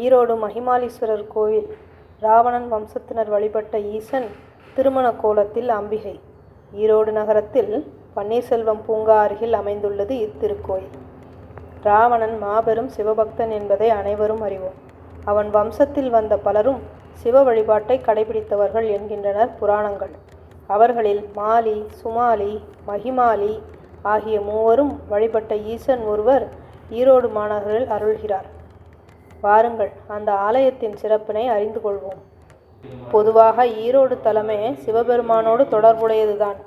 ஈரோடு மகிமாலீஸ்வரர் கோவில். ராவணன் வம்சத்தினர் வழிபட்ட ஈசன் திருமண கோலத்தில் அம்பிகை. ஈரோடு நகரத்தில் பன்னீர்செல்வம் பூங்கா அருகில் அமைந்துள்ளது இத்திருக்கோயில். ராவணன் மாபெரும் சிவபக்தன் என்பதை அனைவரும் அறிவோம். அவன் வம்சத்தில் வந்த பலரும் சிவ வழிபாட்டை கடைபிடித்தவர்கள் என்கின்றனர் புராணங்கள். அவர்களில் மாலி, சுமாலி, மகிமாலி ஆகிய மூவரும் வழிபட்ட ஈசன் ஒருவர் ஈரோடு மாநகரில் அருள்கிறார். வாருங்கள் அந்த ஆலயத்தின் சிறப்பினை அறிந்து கொள்வோம். பொதுவாக ஈரோடு தலமே சிவபெருமானோடு தொடர்புடையதுதான்.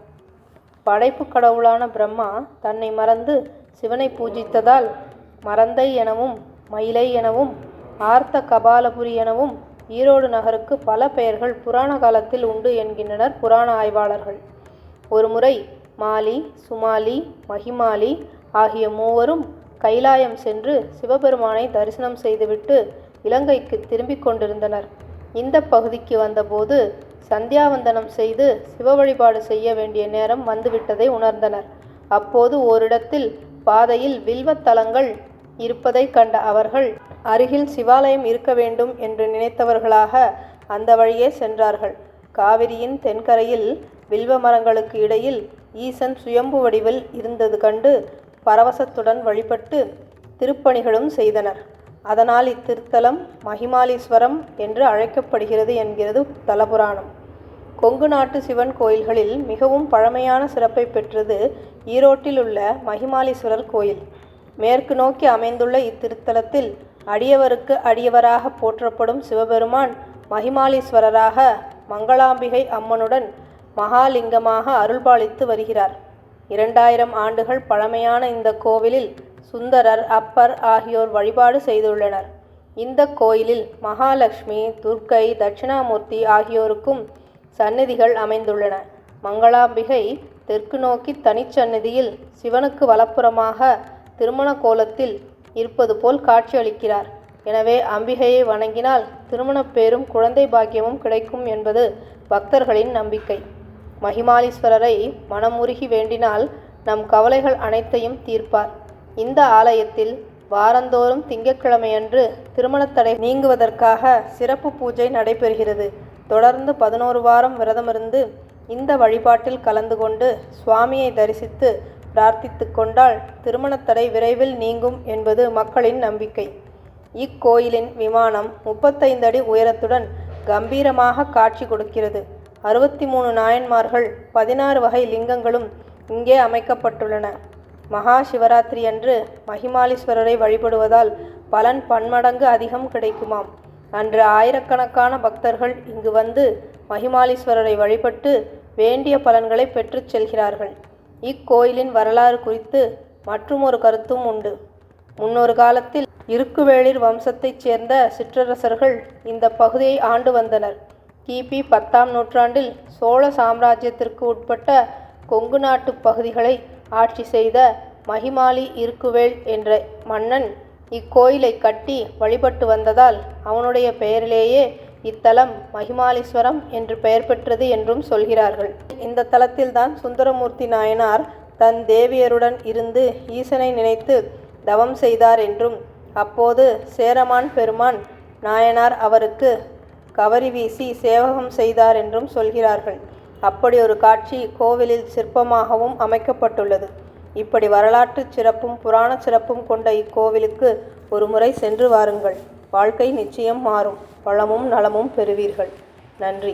படைப்பு கடவுளான பிரம்மா தன்னை மறந்து சிவனை பூஜித்ததால் மறந்தை எனவும், மயிலை எனவும், ஆர்த்த கபாலபுரி எனவும் ஈரோடு நகருக்கு பல பெயர்கள் புராண காலத்தில் உண்டு என்கின்றனர் புராண ஆய்வாளர்கள். ஒருமுறை மாலி, சுமாலி, மகிமாலி ஆகிய மூவரும் கைலாயம் சென்று சிவபெருமானை தரிசனம் செய்துவிட்டு இலங்கைக்கு திரும்பிக் கொண்டிருந்தனர். இந்த பகுதிக்கு வந்தபோது சந்தியாவந்தனம் செய்து சிவ வழிபாடு செய்ய வேண்டிய நேரம் வந்துவிட்டதை உணர்ந்தனர். அப்போது ஓரிடத்தில் பாதையில் வில்வத்தலங்கள் இருப்பதை கண்ட அவர்கள் அருகில் சிவாலயம் இருக்க வேண்டும் என்று நினைத்தவர்களாக அந்த வழியே சென்றார்கள். காவிரியின் தென்கரையில் வில்வ மரங்களுக்கு இடையில் ஈசன் சுயம்பு வடிவில் இருந்தது கண்டு பரவசத்துடன் வழிபட்டு திருப்பணிகளும் செய்தனர். அதனால் இத்திருத்தலம் மகிமாலீஸ்வரம் என்று அழைக்கப்படுகிறது என்கிறது தலபுராணம். கொங்கு நாட்டு சிவன் கோயில்களில் மிகவும் பழமையான சிறப்பை பெற்றது ஈரோட்டில் உள்ள மகிமாலீஸ்வரர் கோயில். மேற்கு நோக்கி அமைந்துள்ள இத்திருத்தலத்தில் அடியவருக்கு அடியவராக போற்றப்படும் சிவபெருமான் மகிமாலீஸ்வரராக மங்களாம்பிகை அம்மனுடன் மகாலிங்கமாக அருள்பாலித்து வருகிறார். 2000 ஆண்டுகள் பழமையான இந்த கோவிலில் சுந்தரர், அப்பர் ஆகியோர் வழிபாடு செய்துள்ளனர். இந்த கோயிலில் மகாலட்சுமி, துர்க்கை, தட்சிணாமூர்த்தி ஆகியோருக்கும் சந்நிதிகள் அமைந்துள்ளன. மங்களாம்பிகை தெற்கு நோக்கி தனிச்சந்நிதியில் சிவனுக்கு வலப்புறமாக திருமண கோலத்தில் இருப்பது போல் காட்சியளிக்கிறார். எனவே அம்பிகையை வணங்கினால் திருமணப் பேரும் குழந்தை பாக்கியமும் கிடைக்கும் என்பது பக்தர்களின் நம்பிக்கை. மகிமாலீஸ்வரரை மனமுருகி வேண்டினால் நம் கவலைகள் அனைத்தையும் தீர்ப்பார். இந்த ஆலயத்தில் வாரந்தோறும் திங்கட்கிழமையன்று திருமணத்தடை நீங்குவதற்காக சிறப்பு பூஜை நடைபெறுகிறது. தொடர்ந்து 11 வாரம் விரதமிருந்து இந்த வழிபாட்டில் கலந்து கொண்டு சுவாமியை தரிசித்து பிரார்த்தித்து கொண்டால் திருமணத்தடை விரைவில் நீங்கும் என்பது மக்களின் நம்பிக்கை. இக்கோயிலின் விமானம் 35 அடி உயரத்துடன் கம்பீரமாக காட்சி கொடுக்கிறது. 63 நாயன்மார்கள், 16 வகை லிங்கங்களும் இங்கே அமைக்கப்பட்டுள்ளன. மகா சிவராத்திரி அன்று மகிமாலீஸ்வரரை வழிபடுவதால் பலன் பன்மடங்கு அதிகம் கிடைக்குமாம். அன்று ஆயிரக்கணக்கான பக்தர்கள் இங்கு வந்து மகிமாலீஸ்வரரை வழிபட்டு வேண்டிய பலன்களை பெற்றுச் செல்கிறார்கள். இக்கோயிலின் வரலாறு குறித்து மற்றுமொரு கருத்தும் உண்டு. முன்னொரு காலத்தில் இருக்குவேளிர் வம்சத்தைச் சேர்ந்த சிற்றரசர்கள் இந்த பகுதியை ஆண்டு வந்தனர். கிபி 10ஆம் நூற்றாண்டில் சோழ சாம்ராஜ்யத்திற்கு உட்பட்ட கொங்கு நாட்டு பகுதிகளை ஆட்சி செய்த மகிமாலி இருக்குவேள் என்ற மன்னன் இக்கோயிலை கட்டி வழிபட்டு வந்ததால் அவனுடைய பெயரிலேயே இத்தலம் மகிமாலீஸ்வரம் என்று பெயர் பெற்றது என்றும் சொல்கிறார்கள். இந்த தலத்தில்தான் சுந்தரமூர்த்தி நாயனார் தன் தேவியருடன் இருந்து ஈசனை நினைத்து தவம் செய்தார் என்றும், அப்போது சேரமான் பெருமான் நாயனார் அவருக்கு கவரி வீசி சேவகம் செய்தார் என்றும் சொல்கிறார்கள். அப்படி ஒரு காட்சி கோவிலில் சிற்பமாகவும் அமைக்கப்பட்டுள்ளது. இப்படி வரலாற்று சிறப்பும் புராண சிறப்பும் கொண்ட இக்கோவிலுக்கு ஒரு முறை சென்று வாருங்கள். வாழ்க்கை நிச்சயம் மாறும். வளமும் நலமும் பெறுவீர்கள். நன்றி.